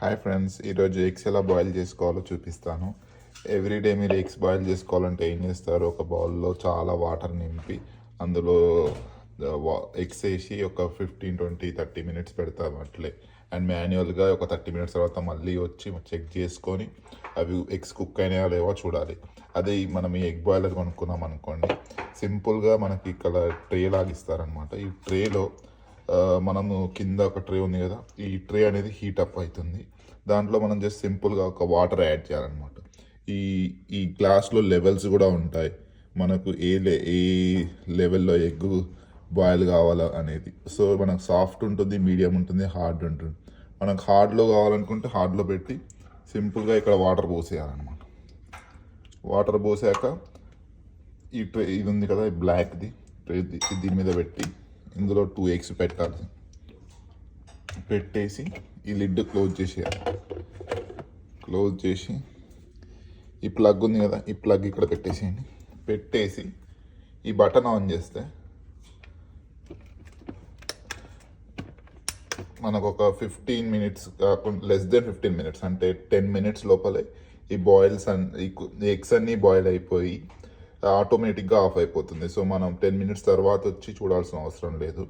Hi friends, ఈరోజు eggs ఎలా boil చేసుకోవాలో చూపిస్తాను. ఎవ్రీడే మీరు ఎగ్స్ బాయిల్ చేసుకోవాలంటే ఏం చేస్తారు? ఒక బౌల్లో చాలా వాటర్ నింపి అందులో ఎగ్స్ వేసి ఒక 15-20-30 మినిట్స్ పెడతాము అట్లే. అండ్ మాన్యువల్గా ఒక 30 మినిట్స్ తర్వాత మళ్ళీ వచ్చి చెక్ చేసుకొని అవి ఎగ్స్ కుక్ అయినాయా లేవో చూడాలి. అదే మనం ఈ ఎగ్ బాయిలర్ కొనుక్కున్నాం అనుకోండి, సింపుల్గా మనకి ఇక్కడ ట్రే లాగిస్తారనమాట. ఈ ట్రేలో మనము కింద ఒక ట్రే ఉంది కదా, ఈ ట్రే అనేది హీట్ అప్ అవుతుంది. దాంట్లో మనం జస్ట్ సింపుల్గా ఒక వాటర్ యాడ్ చేయాలన్నమాట. ఈ ఈ గ్లాస్లో లెవెల్స్ కూడా ఉంటాయి, మనకు ఏ లెవెల్లో ఎగ్ బాయిల్ కావాలా అనేది. సో మనకు సాఫ్ట్ ఉంటుంది, మీడియం ఉంటుంది, హార్డ్ ఉంటుంది. మనకు హార్డ్లో కావాలనుకుంటే హార్డ్లో పెట్టి సింపుల్గా ఇక్కడ వాటర్ పోసేయాలన్నమాట. వాటర్ పోసాక ఈ ట్రే ఇది ఉంది కదా, బ్లాక్ది ట్రే, దీని మీద పెట్టి ఇందులో 2 ఎగ్స్ పెట్టాలి. పెట్టేసి ఈ లిడ్ క్లోజ్ చేసేయాలి. క్లోజ్ చేసి ఈ ప్లగ్ ఉంది కదా, ఈ ప్లగ్ ఇక్కడ పెట్టేసేయండి. పెట్టేసి ఈ బటన్ ఆన్ చేస్తే మనకు ఒక 15 మినిట్స్ కాకుండా లెస్ దెన్ 15 మినిట్స్, అంటే 10 మినిట్స్ లోపలే ఈ ఈ ఎగ్స్ అన్నీ బాయిల్ అయిపోయి ఆటోమేటిక్గా ఆఫ్ అయిపోతుంది. సో మనం 10 మినిట్స్ తర్వాత వచ్చి చూడాల్సిన అవసరం లేదు.